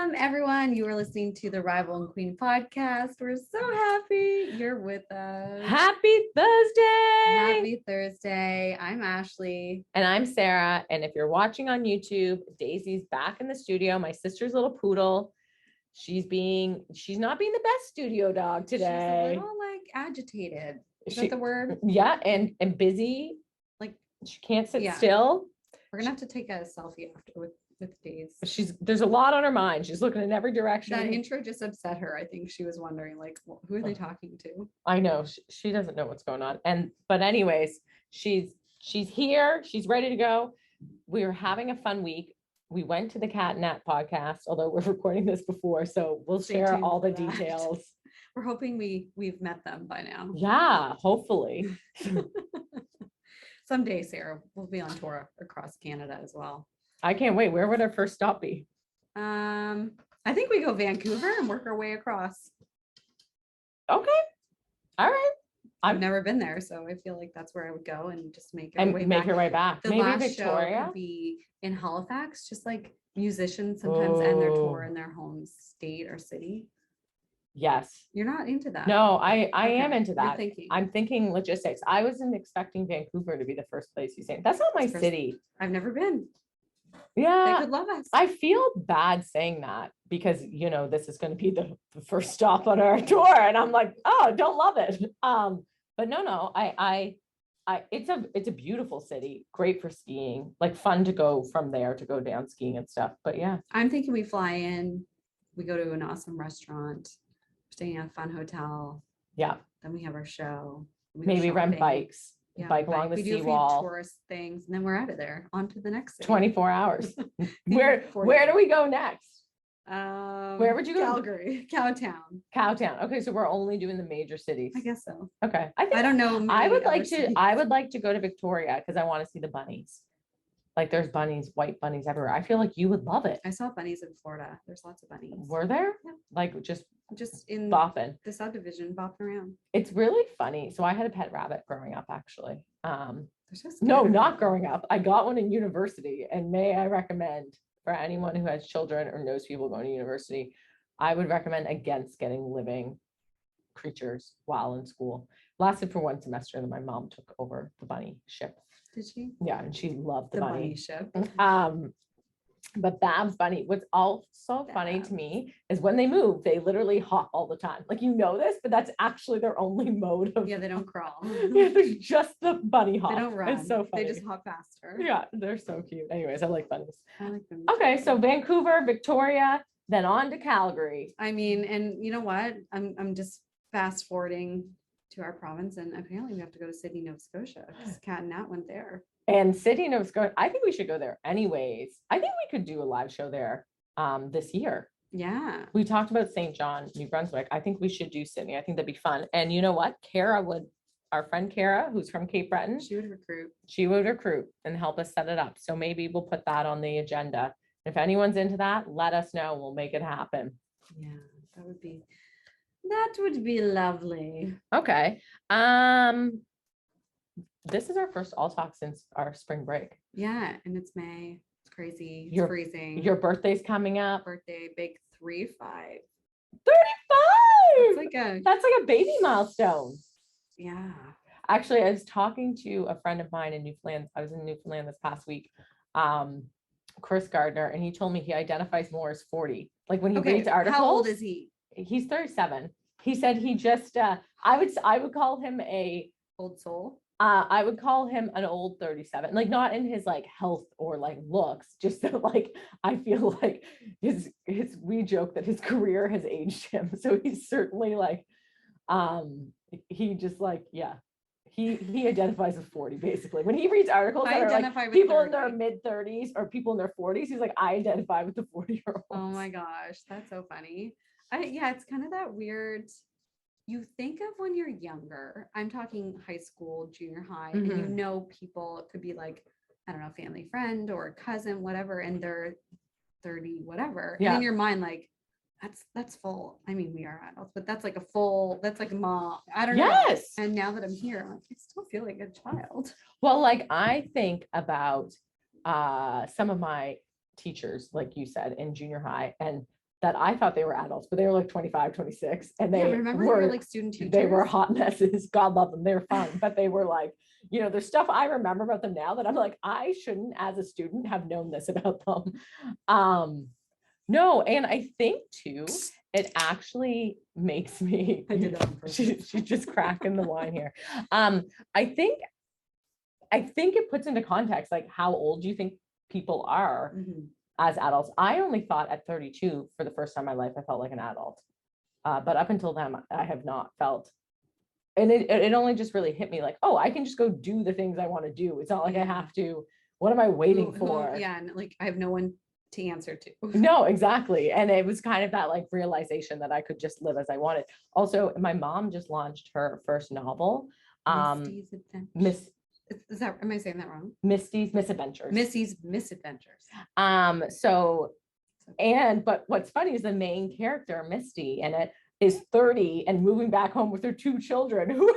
Welcome, everyone. You are listening to the Rival and Queen podcast. We're so happy you're with us. Happy Thursday. Happy Thursday. I'm Ashley. And I'm Sarah. And if you're watching on YouTube, Daisy's back in the studio. My sister's little poodle. She's not being the best studio dog today. She's a little agitated. Is that the word? Yeah, and busy. Like she can't sit still. We're gonna have to take a selfie after with Days. There's a lot on her mind. She's looking in every direction. That intro just upset her. I think she was wondering, who are they talking to? I know she doesn't know what's going on. But anyways, she's here. She's ready to go. We were having a fun week. We went to the Cat and Nat podcast, although we're recording this before, so we'll share all the details. We're hoping we've met them by now. Yeah, hopefully. Someday, Sarah, we'll be on tour across Canada as well. I can't wait. Where would our first stop be? I think we go Vancouver and work our way across. Okay. All right. I've never been there, so I feel like that's where I would go and just make your way back. The maybe last Victoria show would be in Halifax, just like musicians sometimes end their tour in their home state or city. Yes. You're not into that. No, I am into that. Thinking. I'm thinking logistics. I wasn't expecting Vancouver to be the first place you say. That's not my city. I've never been. Yeah. They could love us. I feel bad saying that because, this is going to be the first stop on our tour. And I'm like, oh, don't love it. But no, it's a beautiful city. Great for skiing, like fun to go from there to go down skiing and stuff. But yeah. I'm thinking we fly in, we go to an awesome restaurant, staying in a fun hotel. Yeah. Then we have our show. Maybe rent bikes. Yeah, bike along the seawall. We do a few tourist things, and then we're out of there. On to the next city. 24 hours. Where do we go next? Where would you go? Calgary, Cowtown. Okay, so we're only doing the major cities. I guess so. Okay. I don't know. I would like to go to Victoria because I want to see the bunnies. Like there's bunnies, white bunnies everywhere. I feel like you would love it. I saw bunnies in Florida. There's lots of bunnies. Were there? Yeah. Like just in bopping. The subdivision, bopping around. It's really funny. So I had a pet rabbit growing up, actually. No, not growing up. I got one in university, and may I recommend for anyone who has children or knows people going to university, I would recommend against getting living creatures while in school. Lasted for one semester, and then my mom took over the bunny ship. Did she? Yeah, and she loved the bunny ship. But Babs bunny, what's also funny to me is when they move, they literally hop all the time. Like this, but that's actually their only mode of. Yeah, they don't crawl. Yeah, there's just the bunny hop. They don't run. It's so funny. They just hop faster. Yeah, they're so cute. Anyways, I like bunnies. I like them. Okay, so Vancouver, Victoria, then on to Calgary. I mean, and you know what? I'm just fast forwarding to our province, and apparently we have to go to Sydney, Nova Scotia because Cat and Nat went there. And Sydney, Nova Scotia, I think we should go there anyways. I think we could do a live show there this year. Yeah. We talked about St. John, New Brunswick. I think we should do Sydney. I think that'd be fun. And you know what? Our friend Kara, who's from Cape Breton. She would recruit and help us set it up. So maybe we'll put that on the agenda. If anyone's into that, let us know. We'll make it happen. Yeah, that would be lovely. Okay. This is our first All Talk since our spring break. Yeah, and it's May. It's crazy. It's freezing. Your birthday's coming up. Birthday, big 35. 35! That's like a baby milestone. Yeah. Actually, I was talking to a friend of mine in Newfoundland. I was in Newfoundland this past week, Chris Gardner, and he told me he identifies more as 40. Like when he reads articles. How old is he? He's 37. He said he just, I would call him a old soul. I would call him an old 37, like not in his like health or like looks, just that like I feel like we joke that his career has aged him. So he's certainly like he just like he identifies as 40 basically. When he reeds articles that are like people 30. In their mid-30s or people in their 40s, he's like, I identify with the 40-year-olds. Oh my gosh, that's so funny. It's kind of that weird. You think of when you're younger, I'm talking high school, junior high, and people, it could be like, I don't know, family friend or cousin, whatever, and they're 30, whatever. Yeah. And in your mind, like, that's full. I mean, we are adults, but that's like a mom. I don't know. Yes. And now that I'm here, I'm like, I still feel like a child. Well, like I think about some of my teachers, like you said, in junior high, and that I thought they were adults, but they were like 25, 26. And Yeah, they remember they were were like student teachers? They were hot messes. God love them. They were fun, but they were like, there's stuff I remember about them now that I'm like, I shouldn't, as a student, have known this about them. No, and I think too, it actually makes me. I did that on purpose. She's just cracking the wine here. I think it puts into context like how old you think people are as adults. I only thought at 32 for the first time in my life I felt like an adult, but up until then I have not felt. And it only just really hit me like, oh, I can just go do the things I want to do. It's not like I have to. What am I waiting for? Yeah, and like I have no one to answer to. No, exactly. And it was kind of that like realization that I could just live as I wanted. Also, my mom just launched her first novel. Misty's Adventures. Am I saying that wrong? Misty's Misadventures. Missy's Misadventures. But what's funny is the main character, Misty, in it is 30 and moving back home with her 2 children who are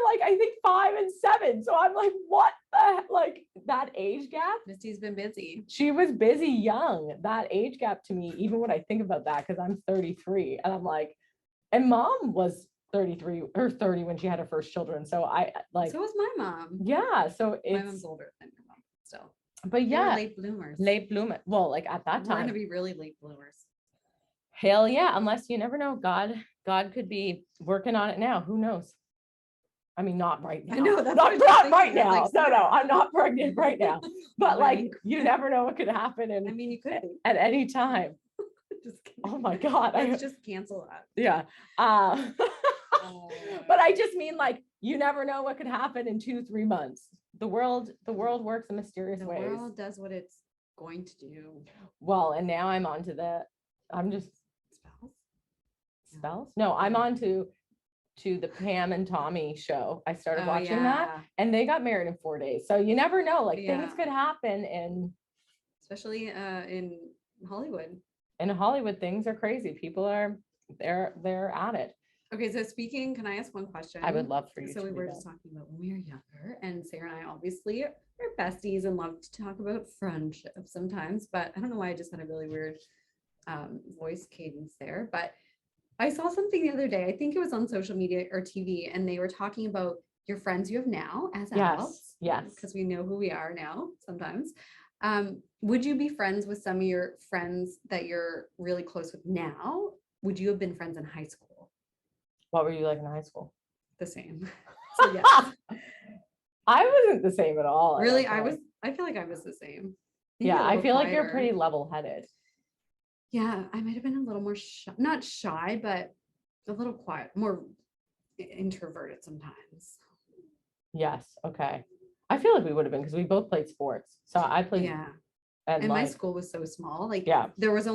like, I think 5 and 7. So I'm like, what the, like that age gap? Misty's been busy. She was busy young. That age gap to me, even when I think about that, because I'm 33 and I'm like, and mom was 33 or 30 when she had her first children. So I like. So was my mom. Yeah. So my mom's older than your mom still. But yeah, late bloomers. Late bloomer. Well, like at that time, we're gonna be really late bloomers. Hell yeah! Unless you never know, God could be working on it now. Who knows? I mean, not right now. I know that's not right now. Like, no, I'm not pregnant right now. But like, you never know what could happen. And I mean, you could be at any time. Just kidding. Oh my God! Let's just cancel that. Yeah. But I just mean like, you never know what could happen in 2-3 months. The world works in mysterious ways. The world does what it's going to do. Well, and now I'm on to I'm just spells. No, I'm on to the Pam and Tommy show. I started watching that, and they got married in 4 days. So you never know, like things could happen, and especially in Hollywood. In Hollywood, things are crazy. People are they're at it. Okay, so can I ask one question? I would love for you. So we were just talking about when we were younger, and Sarah and I obviously are besties and love to talk about friendship sometimes, but I don't know why I just had a really weird voice cadence there. But I saw something the other day, I think it was on social media or TV, and they were talking about your friends you have now as adults. Yes. Because we know who we are now sometimes. Would you be friends with some of your friends that you're really close with now? Would you have been friends in high school? What were you like in high school? The same. So yes. I wasn't the same at all. Really? I feel like I was the same. I feel like you're pretty level-headed. Yeah, I might have been a little more not shy, but a little quiet, more introverted sometimes. Yes. Okay. I feel like we would have been because we both played sports. So I played. Yeah. And my school was so small. Like, there was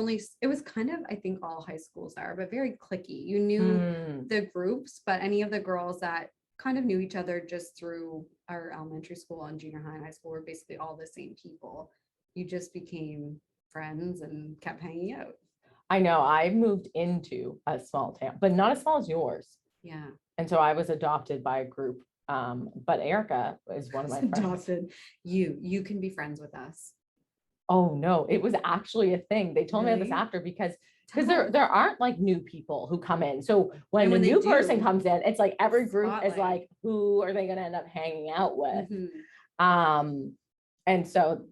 it was kind of, I think all high schools are, but very cliquey. You knew the groups, but any of the girls that kind of knew each other just through our elementary school and junior high and high school were basically all the same people. You just became friends and kept hanging out. I know. I moved into a small town, but not as small as yours. Yeah. And so I was adopted by a group. But Erica is one of my friends. Adopted. You can be friends with us. Oh no, it was actually a thing. They told me this after because there aren't like new people who come in. So when a new person comes in, it's like every group is like, who are they going to end up hanging out with? And so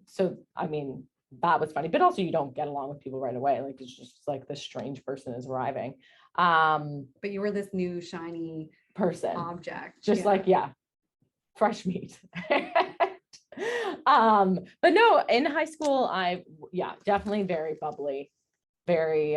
I mean, that was funny, but also you don't get along with people right away. Like it's just like this strange person is arriving. But you were this new shiny person object, just fresh meat. But no, in high school, definitely very bubbly, very,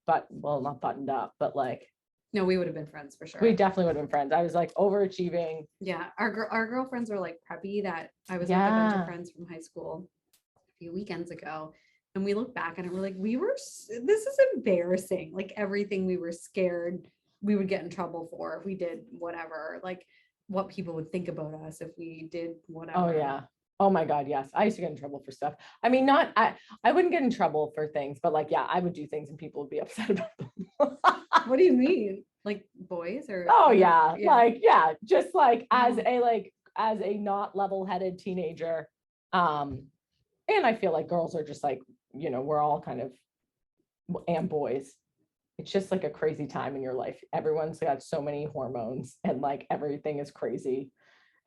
not buttoned up, but like, no, we would have been friends for sure. We definitely would have been friends. I was like overachieving. Yeah. Our girlfriends were like preppy that I was with a bunch of friends from high school a few weekends ago. And we look back and we're like, this is embarrassing. Like everything we were scared we would get in trouble for if we did whatever, like what people would think about us if we did whatever. Oh yeah. Oh my God. Yes. I used to get in trouble for stuff. I mean, I wouldn't get in trouble for things, but like, I would do things and people would be upset about them. What do you mean? Like boys or? Oh yeah. Just like as a not level-headed teenager. And I feel like girls are just like we're all kind of, and boys, it's just like a crazy time in your life. Everyone's got so many hormones and like everything is crazy.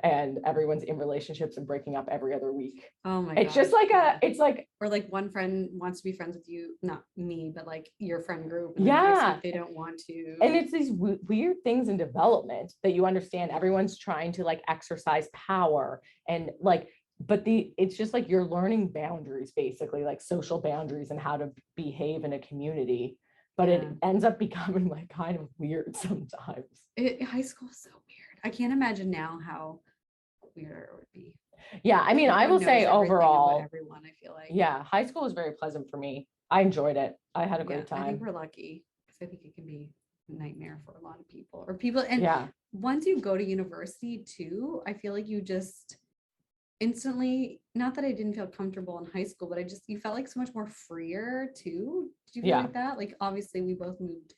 And everyone's in relationships and breaking up every other week. Oh my It's God. just like it's like, or like one friend wants to be friends with you, not me, but like your friend group. And next week they don't want to. And it's these weird things in development that you understand. Everyone's trying to like exercise power and like, but it's just like you're learning boundaries, basically like social boundaries and how to behave in a community. But it ends up becoming like kind of weird sometimes. High school is so weird. I can't imagine now how weird it would be. Yeah, I mean, I will say overall, everyone, I feel like. Yeah, high school was very pleasant for me. I enjoyed it. I had a great time. I think we're lucky because I think it can be a nightmare for a lot of people and once you go to university too, I feel like you just instantly, not that I didn't feel comfortable in high school, but you felt like so much more freer too. Did you feel like that? Like obviously we both moved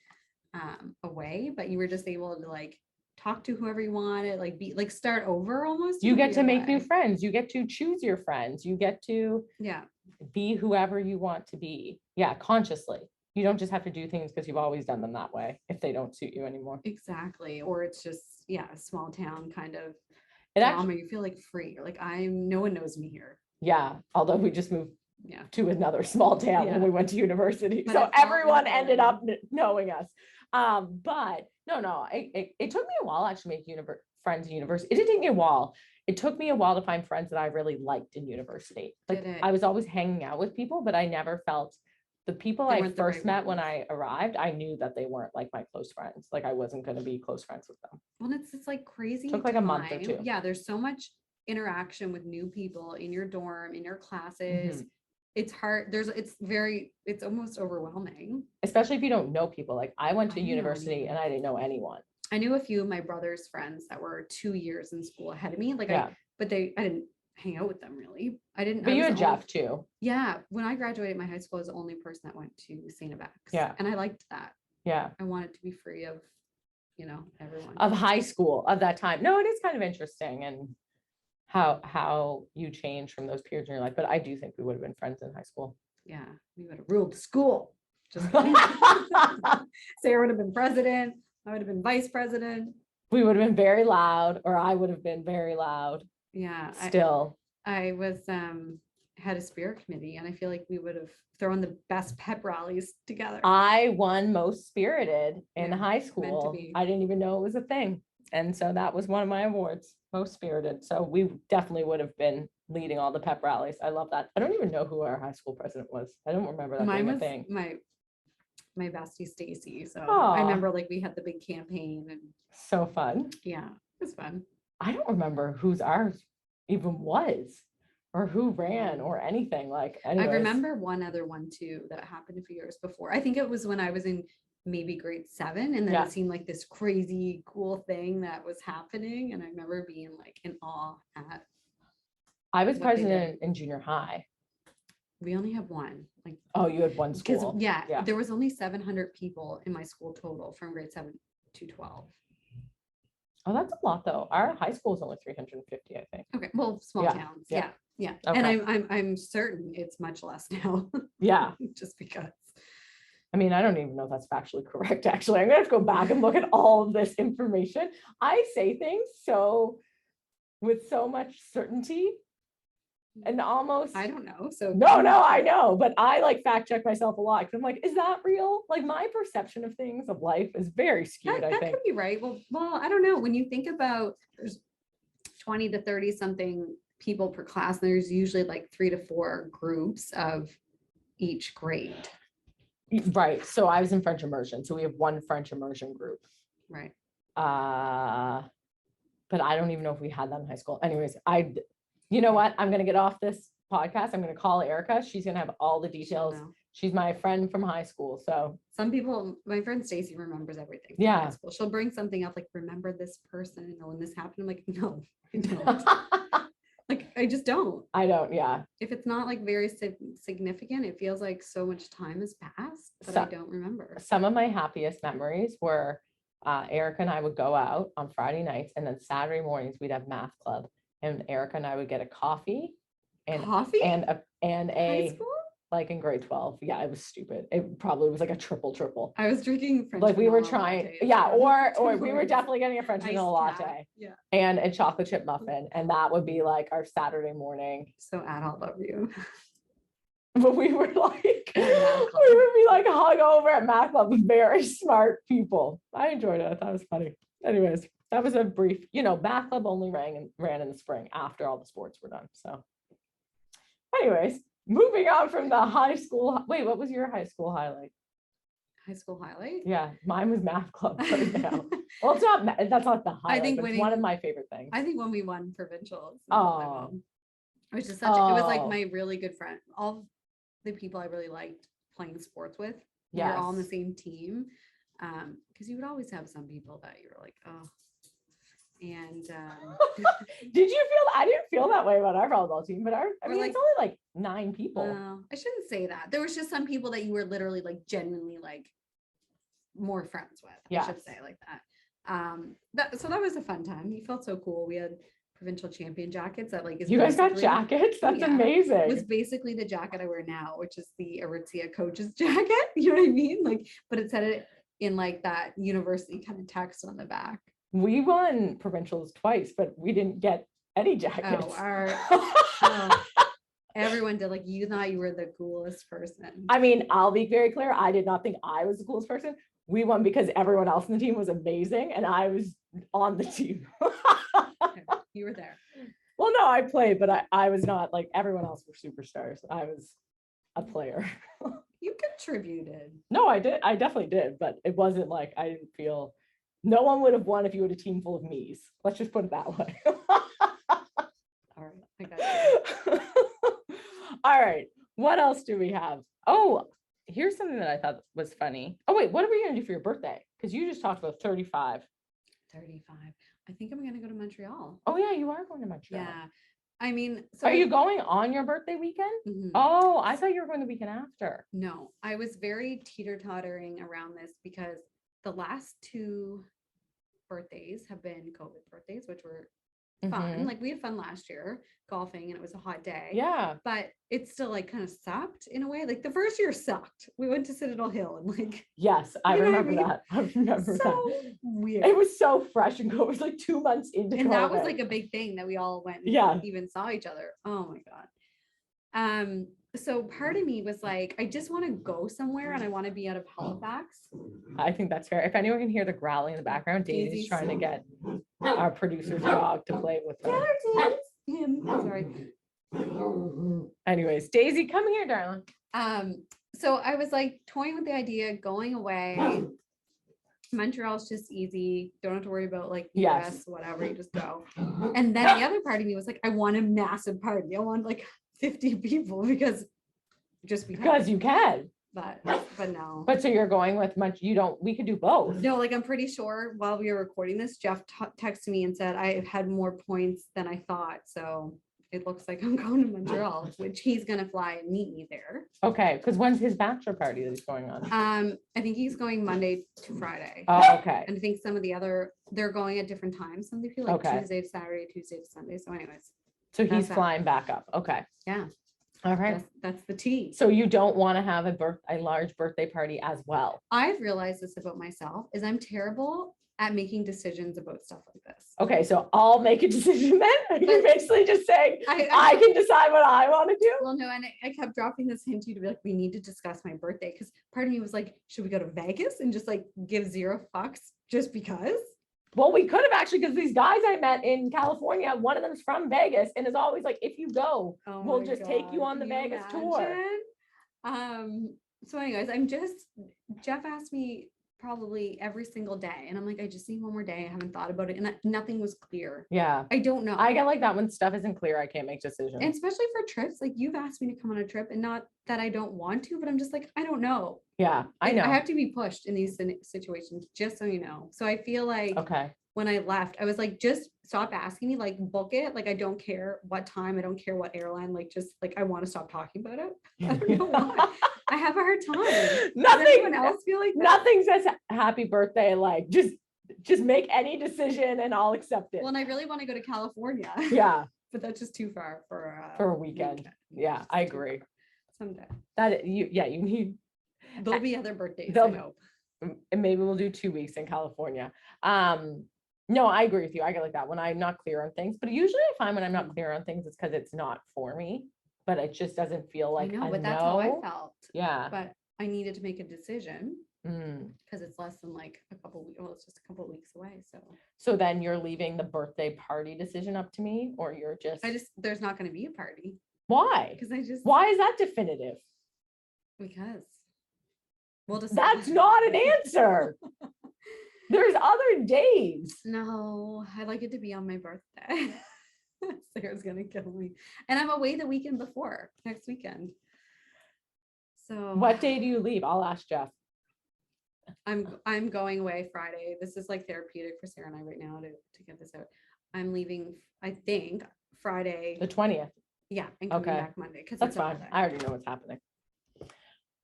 away, but you were just able to like talk to whoever you wanted, like be like start over almost. You get to make new friends. You get to choose your friends. You get to be whoever you want to be. Yeah, consciously. You don't just have to do things because you've always done them that way if they don't suit you anymore. Exactly. Or it's just a small town kind of drama. You feel like free. You're like no one knows me here. Yeah. Although we just moved to another small town when we went to university. But so everyone ended up knowing us. But no, it took me a while actually to make friends in university. It didn't take me a while. It took me a while to find friends that I really liked in university. Like I was always hanging out with people, but I never felt the people I first met when I arrived, I knew that they weren't like my close friends. Like I wasn't going to be close friends with them. Well, it's like crazy. It took like a month or two. Yeah, there's so much interaction with new people in your dorm, in your classes. It's hard. It's almost overwhelming. Especially if you don't know people. Like I went to university and I didn't know anyone. I knew a few of my brother's friends that were 2 years in school ahead of me. Like I didn't hang out with them really. But you had Jeff too. Yeah. When I graduated my high school, I was the only person that went to St. Abex. Yeah. And I liked that. Yeah. I wanted to be free of, everyone. Of high school of that time. No, it is kind of interesting and how you change from those periods in your life. But I do think we would have been friends in high school. Yeah. We would have ruled the school. Just Sarah would have been president. I would have been vice president. We would have been very loud, or I would have been very loud. Yeah. Still. I was had a spirit committee and I feel like we would have thrown the best pep rallies together. I won most spirited in high school. I didn't even know it was a thing. And so that was one of my awards, most spirited. So we definitely would have been leading all the pep rallies. I love that. I don't even know who our high school president was. I don't remember that being a thing. My bestie Stacy. So I remember like we had the big campaign and so fun. Yeah, it was fun. I don't remember whose ours even was or who ran or anything. Like anyways. I remember one other one too that happened a few years before. I think it was when I was in maybe grade 7 and then it seemed like this crazy cool thing that was happening. And I remember being like in awe at I was president in junior high. We only have one. Like, oh, you had one school. Yeah, there was only 700 people in my school total from grade 7 to 12. Oh, that's a lot though. Our high school is only 350, I think. Okay, well, small towns. Yeah. Okay. And I'm certain it's much less now. Yeah, just because. I mean, I don't even know if that's factually correct. Actually, I'm gonna have to go back and look at all of this information. I say things with so much certainty. And almost I don't know. So no, I know, but I like fact check myself a lot because I'm like, is that real? Like my perception of things of life is very skewed. I think that could be right. Well, I don't know. When you think about there's 20 to 30 something people per class, and there's usually like 3 to 4 groups of each grade. Right. So I was in French immersion. So we have one French immersion group. Right. But I don't even know if we had that in high school. Anyways, you know what? I'm going to get off this podcast. I'm going to call Erica. She's going to have all the details. She's my friend from high school. So some people, my friend Stacy remembers everything. Yeah. High school. She'll bring something up like, remember this person or when this happened. I'm like, no, I don't. Like, I just don't. I don't. Yeah. If it's not like very significant, it feels like so much time has passed, but I don't remember. Some of my happiest memories were Erica and I would go out on Friday nights and then Saturday mornings we'd have math club. And Erica and I would get a coffee and a high school? like in grade 12. Yeah, it was stupid. It probably was like a triple. I was drinking French Like we were vanilla trying, lattes yeah, from or Tim we were Hortons. definitely getting a French Iced vanilla cat. latte Yeah. and a chocolate chip muffin. And that would be like our Saturday morning. So adult of you. But we were like, we Math club. would be like hung over at math club with very smart people. I enjoyed it. I thought it was funny. Anyways, that was a brief, math club only ran in the spring after all the sports were done. So anyways, moving on from the high school. Wait, what was your high school highlight? High school highlight? Yeah, mine was math club right now. Well, it's not, that's not the highlight, think but it's winning- one of my favorite things. I think when we won provincials. Oh. It was just it was like Oh. my really good friend. All the people I really liked playing sports with. We Yes. were all on the same team. Because you would always have some people that you were like, oh. And Did you feel? I didn't feel that way about our volleyball team, but Or like- it's only like 9 people. well, I shouldn't say that. There was just some people that you were literally like genuinely like more friends with. I should Yes. say like that. So that was a fun time. You felt so cool. We had provincial champion jackets that like is You guys got basically- jackets? That's yeah. amazing. was basically the jacket I wear now, which is the Aritzia coach's jacket. You know what I mean? Like, but it said it in like that university kind of text on the back. We won provincials twice, but we didn't get any jackets. Everyone did. Like, you thought you were the coolest person. I mean, I'll be very clear. I did not think I was the coolest person. We won because everyone else in the team was amazing and I was on the team. You were there. Well, no, I played, but I was not like everyone else were superstars. I was a player. You contributed. No, I did. I definitely did, but it wasn't like I didn't feel no one would have won if you had a team full of me's. Let's just put it that way. All right. I got you. All right. What else do we have? Oh, here's something that I thought was funny. Oh, wait, what are we going to do for your birthday? Because you just talked about 35. 35. I think I'm going to go to Montreal. Oh, yeah, you are going to Montreal. Yeah. I mean, so Are you going on your birthday weekend? Mhm. Oh, I thought you were going the weekend after. No, I was very teeter-tottering around this because the last 2 birthdays have been COVID birthdays, which were fun. Mhm. Like we had fun last year golfing and it was a hot day. Yeah. But it still like kind of sucked in a way. Like the first year sucked. We went to Citadel Hill and like Yes, I You know what I remember mean? that. I remember so that. weird. It was so fresh and COVID. It was like 2 months into And that was COVID. like a big thing that we all went and Yeah. even saw each other. Oh my God. So part of me was like, I just want to go somewhere and I want to be out of Halifax. I think that's fair. If anyone can hear the growling in the background, Daisy's Daisy's- trying to get our producer's dog to play with her. Him. Sorry. Anyways, Daisy, come here, darling. So I was like toying with the idea going away. Montreal's just easy. Don't have to worry about like Yes. US, whatever, you just go. And then the other part of me was like, I want a massive party. I want like 50 people because Because you can. but no. But so you're going with we could do both. No, like I'm pretty sure while we were recording this, Jeff texted me and said I had more points than I thought. So it looks like I'm going to Montreal, which he's gonna fly and meet me there. Okay, because when's his bachelor party that he's going on? I think he's going Monday to Friday. Oh, okay. And I think some of the other they're going at different times. Some people like Okay. Tuesday to Saturday, Tuesday to Sunday. So, anyways, So that's he's that. flying back up. Okay. yeah, All right. that's the tea. So you don't want to have a large birthday party as well. I've realized this about myself is I'm terrible at making decisions about stuff like this. Okay, so I'll make a decision then. You're basically just saying I can decide what I want to do. Well, no, and I kept dropping this hint to you to be like, we need to discuss my birthday because part of me was like, should we go to Vegas and just like give 0 fucks just because? Well, we could have actually, because these guys I met in California, one of them's from Vegas and is always like, if you go, Oh we'll my just take you God, on the can you Vegas tour. imagine? So anyways, Jeff asked me probably every single day and I'm like, I just need one more day. I haven't thought about it and nothing was clear. Yeah. I don't know. I get like that when stuff isn't clear, I can't make decisions. And especially for trips, like you've asked me to come on a trip and not that I don't want to, but I'm just like, I don't know. Yeah, I know. I have to be pushed in these situations, just so you know. So I feel like Okay. when I left, I was like, just stop asking me, like book it. Like, I don't care what time, I don't care what airline, like, just like, I want to stop talking about it. I don't know why. I have a hard time. Does anyone else feel like that? Nothing says happy birthday. Like just make any decision and I'll accept it. Well, and I really want to go to California, Yeah, but that's just too far for for a weekend. Yeah, I agree. someday. You need, There'll be other birthdays, I There'll- hope. and maybe we'll do 2 weeks in California. No, I agree with you. I get like that when I'm not clear on things, but usually I find when I'm not clear on things, it's because it's not for me, but it just doesn't feel like I know, a but that's how I no. felt. Yeah. But I needed to make a decision Mm. because it's less than like a couple weeks. Well, it's just a couple weeks away. So then you're leaving the birthday party decision up to me, or you're just, there's not going to be a party why? because Why is that definitive? because we'll just. That's not an answer. There's other days. No, I like it to be on my birthday. Sarah's gonna kill me. And I'm away the weekend before, next weekend. So What day do you leave? I'll ask Jeff. I'm going away Friday. This is like therapeutic for Sarah and I right now to get this out. I'm leaving, I think, Friday. The 20th. Yeah, and coming Okay. back Monday. Because That's fine. I already know what's happening.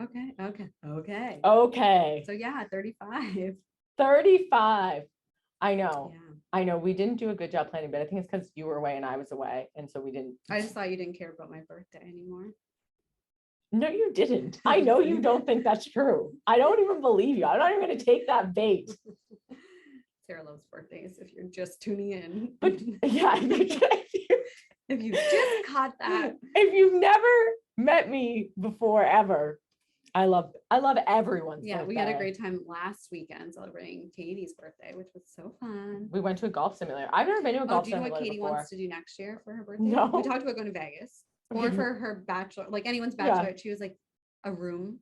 Okay. Okay. So yeah, 35. 35. I know. Yeah. I know we didn't do a good job planning, but I think it's because you were away and I was away. And so we didn't. I just thought you didn't care about my birthday anymore. No, you didn't. I know you don't think that's true. I don't even believe you. I'm not even going to take that bait. Sarah loves birthdays if you're just tuning in. But yeah, if you just caught that. If you've never met me before ever, I love everyone's birthday. We had a great time last weekend celebrating Katie's birthday, which was so fun. We went to a golf simulator. I've never been to a golf simulator. Do you know what Katie before. wants to do next year for her birthday? No. We talked about going to Vegas or for her bachelor, like anyone's bachelorette. She was like a room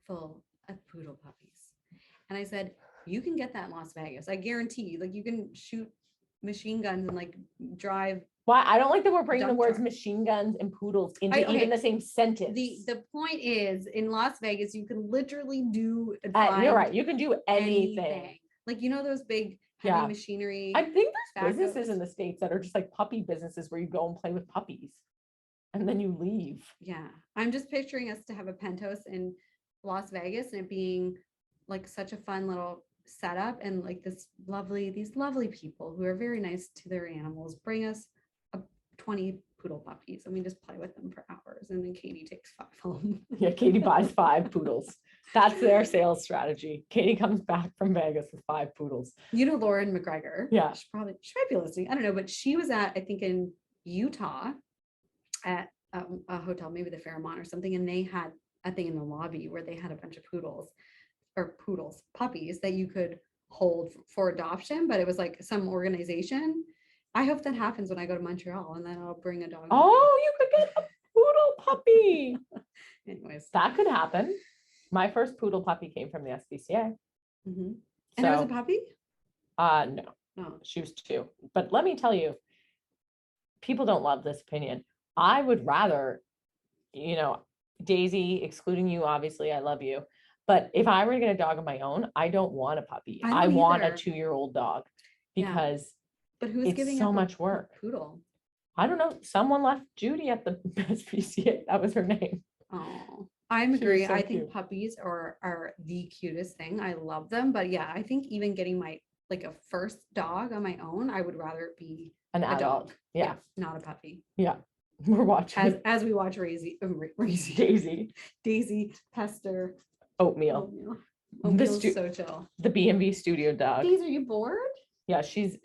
full of poodle puppies. And I said, you can get that in Las Vegas. I guarantee, like you can shoot machine guns and like drive. Why? I don't like that we're bringing the words truck. Machine guns and poodles into even the same sentence. The point is, in Las Vegas, you can literally do. You're right. You can do anything. Like those big heavy machinery. I think there's businesses in the States that are just like puppy businesses where you go and play with puppies, and then you leave. Yeah, I'm just picturing us to have a penthouse in Las Vegas and it being like such a fun little setup, and like these lovely people who are very nice to their animals bring us 20 poodle puppies and we just play with them for hours, and then Katie takes 5 home. Yeah, Katie buys 5 poodles. That's their sales strategy. Katie comes back from Vegas with 5 poodles. Lauren McGregor. Yeah, she might be listening. I don't know, but she was I think in Utah at a hotel, maybe the Fairmont or something, and they had a thing in the lobby where they had a bunch of puppies that you could hold for adoption, but it was like some organization. I hope that happens when I go to Montreal, and then I'll bring a dog. Oh, you could get a poodle puppy. Anyways, that could happen. My first poodle puppy came from the SPCA. Mm-hmm. And it was a puppy? No. Oh. She was 2. But let me tell you, people don't love this opinion. I would rather, Daisy, excluding you, obviously, I love you. But if I were to get a dog of my own, I don't want a puppy. I want a 2-year-old dog because but who's giving so much work. Poodle? I don't know. Someone left Judy at the SPCA. That was her name. Oh, I'm agree. So I cute. think puppies are the cutest thing. I love them. But yeah, I think even getting my a first dog on my own, I would rather it be an adult. Dog. Yeah, not a puppy. Yeah, we're watching as we watch Daisy pester Oatmeal. Oatmeal's so chill. The B&B studio dog. Daisy, are you bored? Yeah, she's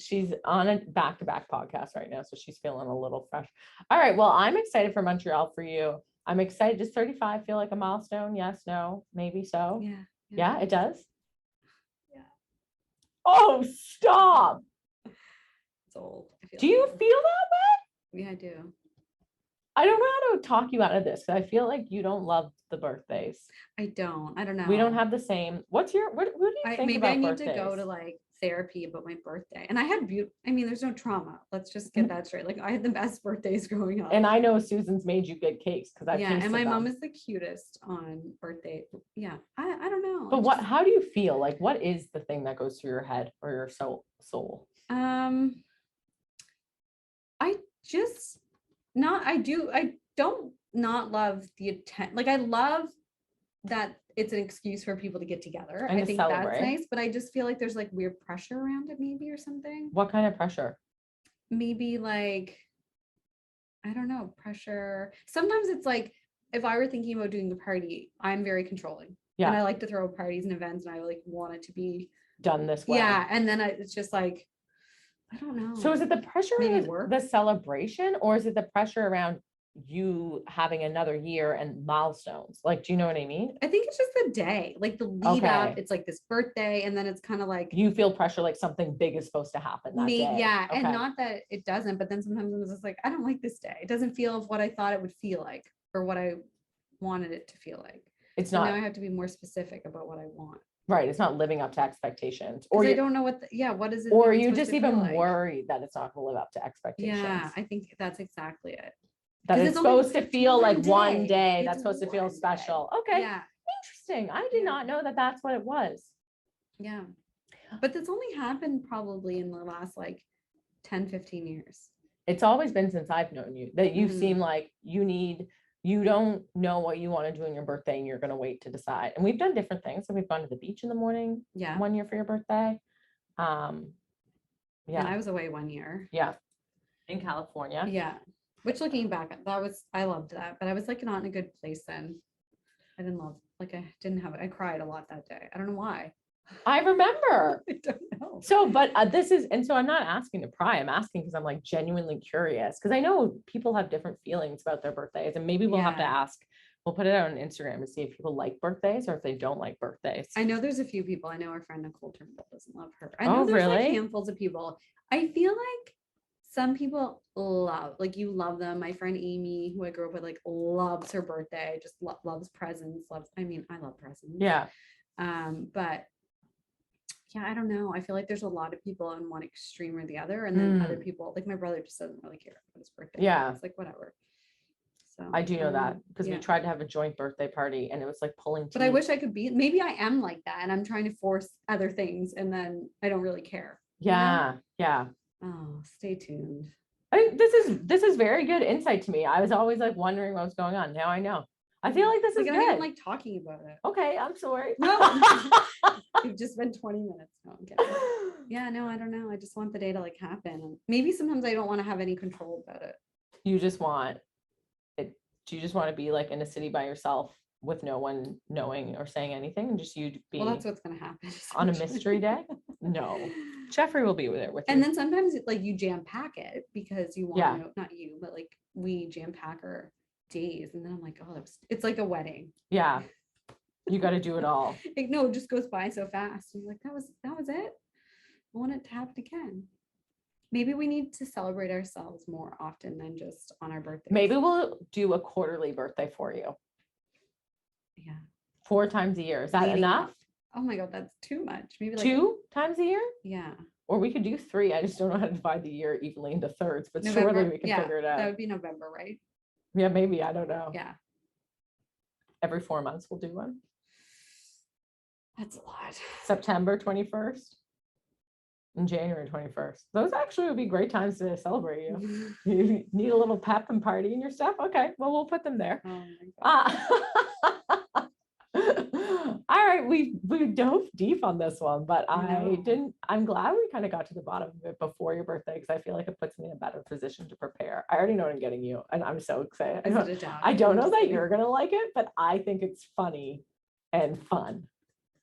on a back-to-back podcast right now, so she's feeling a little fresh. All right, well, I'm excited for Montreal for you. I'm excited. Does 35 feel like a milestone? Yes, no, maybe so. Yeah, it does. Yeah. Oh, stop. It's old. Do you feel that way? Yeah, I do. I don't know how to talk you out of this because I feel like you don't love the birthdays. I don't know. We don't have the same. What do you think maybe about I need birthdays? to go to like therapy about my birthday. And I had there's no trauma. Let's just get that straight. Like I had the best birthdays growing up. And I know Susan's made you good cakes because I've tasted and my them. mom is the cutest on birthday. Yeah. I don't know. But how do you feel? Like what is the thing that goes through your head or your soul? I don't not love the attention. Like I love that it's an excuse for people to get together. I think celebrate. That's nice, but I just feel like there's like weird pressure around it maybe or something. What kind of pressure? Maybe like, I don't know, pressure. Sometimes it's like if I were thinking about doing a party, I'm very controlling. Yeah. And I like to throw parties and events and I like want it to be done this way. Yeah. And then it's just like, I don't know. So is it the pressure Maybe of work? the celebration, or is it the pressure around you having another year and milestones? Like, do you know what I mean? I think it's just the day, like the lead up. Okay. It's like this birthday, and then it's kind of like You feel pressure like something big is supposed to happen that day. yeah, Okay. and not that it doesn't, but then sometimes it's just like I don't like this day. It doesn't feel what I thought it would feel like or what I wanted it to feel like. It's So not now I have to be more specific about what I want. right. It's not living up to expectations, Or or I don't know what. What is it? or even you supposed just to feel even like? worried that it's not going to live up to expectations. Yeah, I think that's exactly it. That 'Cause it's it's only supposed to feel like one day. It's That's supposed to feel one day. special. Okay. Yeah, Interesting. I did Yeah. not know that that's what it was. yeah. But that's only happened probably in the last like 10, 15 years. It's always been since I've known you that you Mhm. seem like you don't know what you want to do on your birthday and you're going to wait to decide. And we've done different things. So we've gone to the beach in the morning Yeah. one year for your birthday. And I Yeah. was away one year. Yeah. In California. Yeah. Which looking back, I loved that. But I was like not in a good place then. I didn't love, like I didn't have it. I cried a lot that day. I don't know why. I remember. I don't know. So, but so I'm not asking to pry. I'm asking because I'm like genuinely curious because I know people have different feelings about their birthdays, and maybe we'll have to Yeah. ask. We'll put it out on Instagram to see if people like birthdays or if they don't like birthdays. I know there's a few people. I know our friend Nicole Turnbull doesn't love her. I Oh, know there's like really? handfuls of people. I feel like some people love, like you love them. My friend Amy, who I grew up with, like loves her birthday, just loves presents, I love presents. Yeah. But yeah, I don't know. I feel like there's a lot of people in one extreme or the other, and then other people, like my brother, just doesn't really care about his birthday. Yeah. It's like whatever. So I do know that because yeah. we tried to have a joint birthday party and it was like pulling teeth. But I wish I could be. Maybe I am like that, and I'm trying to force other things, and then I don't really care. Yeah. Yeah. Oh, stay tuned. I think this is very good insight to me. I was always like wondering what was going on. Now I know. I feel like this is I good. don't like talking about it. Okay, I'm sorry. No. We've just been 20 minutes. No, I'm kidding. Yeah, no, I don't know. I just want the day to like happen. And maybe sometimes I don't want to have any control about it. You just want it. Do you just want to be like in a city by yourself with no one knowing or saying anything, and just you be Well, that's what's gonna happen. on a mystery day? No, Jeffrey will be there with you. And then sometimes like you jam pack it because you want Yeah. to know, not you, but like we jam pack our days, and then I'm like, oh, it's like a wedding. Yeah, you got to do it all. Like, no, it just goes by so fast. And you're like, that was it. I want it to happen again. Maybe we need to celebrate ourselves more often than just on our birthday. Maybe we'll do a quarterly birthday for you. Yeah. 4 times a year. Is that Leading enough? up. Oh my God, that's too much. Maybe like 2 times a year? Yeah. Or we could do 3. I just don't know how to divide the year evenly into thirds, but November, surely we can figure it out. That would be November, right? Yeah, maybe. I don't know. Yeah. Every 4 months we'll do one. That's a lot. September 21st and January 21st. Those actually would be great times to celebrate you. You need a little pep and party in your stuff? Okay, well, we'll put them there. Oh my God. All right, we dove deep on this one, but I know. I'm glad we kind of got to the bottom of it before your birthday because I feel like it puts me in a better position to prepare. I already know what I'm getting you, and I'm so excited. I don't know that you're gonna like it, but I think it's funny and fun.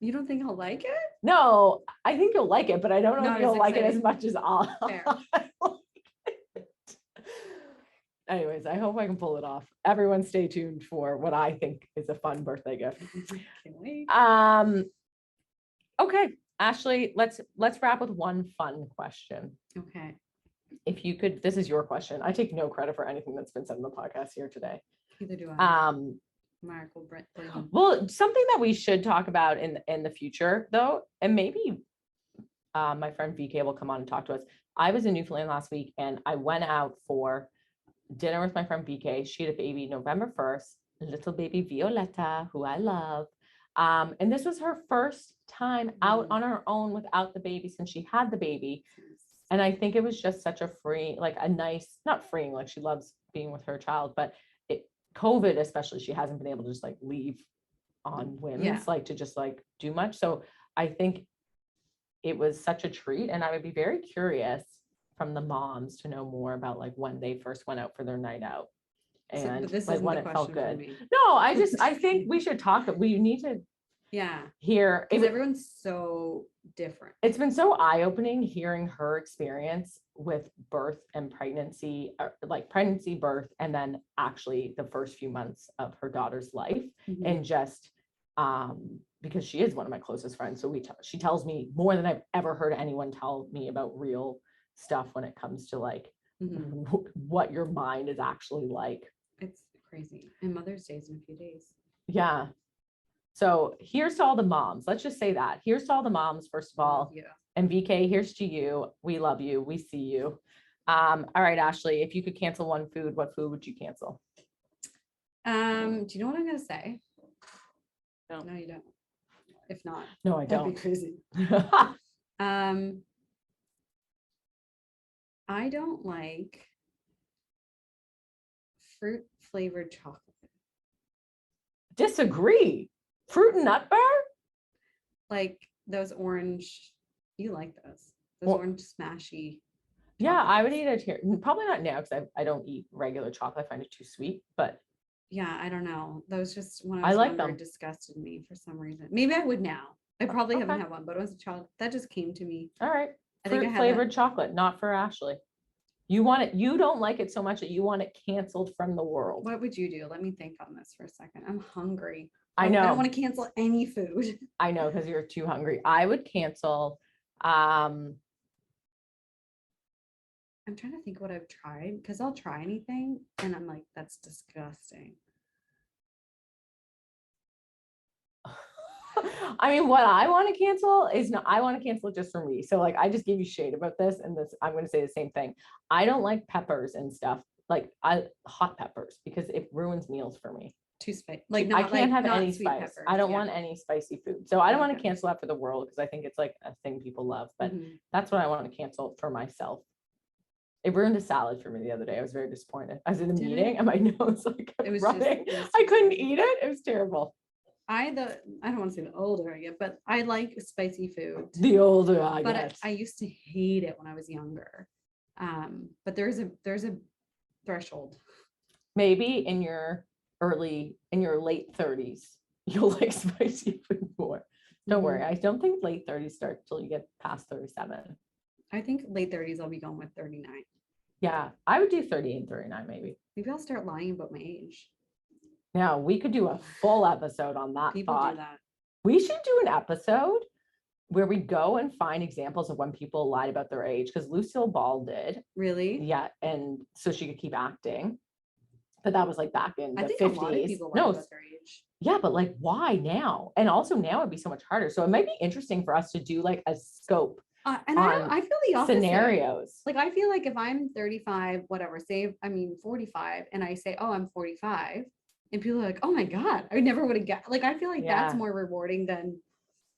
You don't think I'll like it? No, I think you'll like it, but I don't know Not if you'll as like it as exciting. much as I'll. Fair. Anyways, I hope I can pull it off. Everyone stay tuned for what I think is a fun birthday gift. Can't wait. Okay, Ashley, let's wrap with one fun question. Okay. If you could, this is your question. I take no credit for anything that's been said in the podcast here today. Neither do I. Mark will Well, something that we should talk about in the future though, and maybe my friend VK will come on and talk to us. I was in Newfoundland last week and I went out for dinner with my friend VK. She had a baby November 1st, little baby Violetta, who I love. And this was her first time out on her own without the baby since she had the baby. And I think it was just such a free, like a nice, not freeing, like she loves being with her child, but COVID, especially, she hasn't been able to just like leave on whims, like to just like do much. So I think it was such a treat. And I would be very curious from the moms to know more about like when they first went out for their night out and but this like isn't when the it felt question for good. me. No, I think we should talk. We need to Yeah, hear. because everyone's so different. It's been so eye-opening hearing her experience with birth and pregnancy, like pregnancy, birth, and then actually the first few months of her daughter's life. Mhm. And just because she is one of my closest friends. So she tells me more than I've ever heard anyone tell me about real stuff when it comes to like Mhm. what your mind is actually like. It's crazy. And Mother's Day is in a few days. Yeah. So here's to all the moms. Let's just say that. Here's to all the moms, first of all. Yeah. And VK, here's to you. We love you. We see you. All right, Ashley, if you could cancel one food, what food would you cancel? Do you know what I'm gonna say? No. No, you don't. If not, No, I that'd don't. be crazy. I don't like fruit flavored chocolate. Disagree. Fruit and nut bar? Like those orange, you like those Well, orange smashy. Yeah, I would chocolates. eat it here. Probably not now because I don't eat regular chocolate. I find it too sweet, but Yeah, I don't know. Those just when I I was like younger them. disgusted me for some reason. Maybe I would now. I probably haven't Okay. had one, but it was a child that just came to me. All right. I think I Fruit had flavored chocolate, not for Ashley. You want it, you don't like it so much that you want it canceled from the world. What would you do? Let me think on this for a second. I'm hungry. I I know. don't want to cancel any food. I know because you're too hungry. I would cancel. I'm trying to think what I've tried because I'll try anything and I'm like, that's disgusting. I mean, what I want to cancel is not, I want to cancel it just for me. So like, I just gave you shade about this and this, I'm going to say the same thing. I don't like peppers and stuff, like hot peppers because it ruins meals for me. Too spicy. Like I can't like, have not any sweet spice. peppers. I don't Yeah. want any spicy food. So I don't want to Okay. cancel that for the world because I think it's like a thing people love, but Mhm. that's what I want to cancel for myself. It ruined a salad for me the other day. I was very disappointed. I was in a Did meeting it? and my nose like It was running. just- it was I too couldn't spicy. eat it. It was terrible. I don't want to say the older I get, but I like spicy food. The older I But get. I used to hate it when I was younger. But there's a threshold. Maybe in your late 30s, you'll like spicy food more. Don't worry. I don't think late 30s start till you get past 37. I think late 30s I'll be going with 39. Yeah, I would do 38 and 39 maybe. Maybe I'll start lying about my age. Now we could do a full episode on that People thought. do that. We should do an episode where we go and find examples of when people lied about their age because Lucille Ball did. Really? Yeah, and so she could keep acting. But that was like back in the I think 50s. a lot of people lie No, about their age. yeah, but like why now? And also now it'd be so much harder. So it might be interesting for us to do like a scope And I feel the opposite. scenarios. Like I feel like if I'm 35, whatever, 45, and I say, oh, I'm 45, and people are like, oh my God, I never would have guessed. Like I feel like that's Yeah. more rewarding than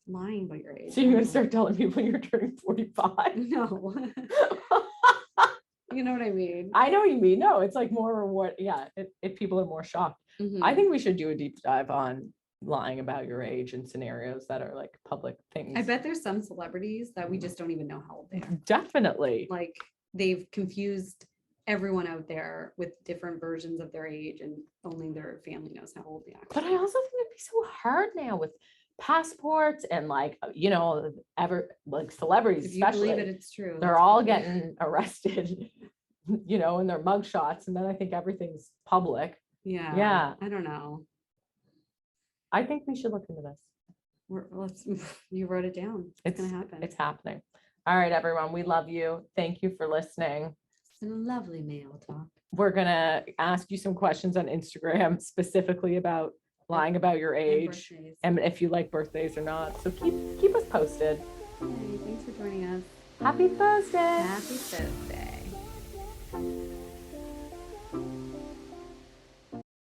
lying about your age. So you're gonna start telling people you're turning 45. No. You know what I mean? I know what you mean. No, it's like more reward. Yeah, if people are more shocked. Mhm. I think we should do a deep dive on lying about your age and scenarios that are like public things. I bet there's some celebrities that we just don't even know how old they are. Definitely. Like they've confused everyone out there with different versions of their age and only their family knows how old they are. But I also think it'd be so hard now with passports and like, celebrities, If you especially. believe it, it's true. They're That's all funny. getting arrested, in their mug shots. And then I think everything's public. Yeah. Yeah. I don't know. I think we should look into this. You wrote it down. It's gonna happen. It's happening. All right, everyone. We love you. Thank you for listening. It's been a lovely male talk. We're gonna ask you some questions on Instagram specifically about lying about your age birthdays. and if you like birthdays or not. So keep us posted. Hey, thanks for joining us. Happy Thursday. Happy Thursday.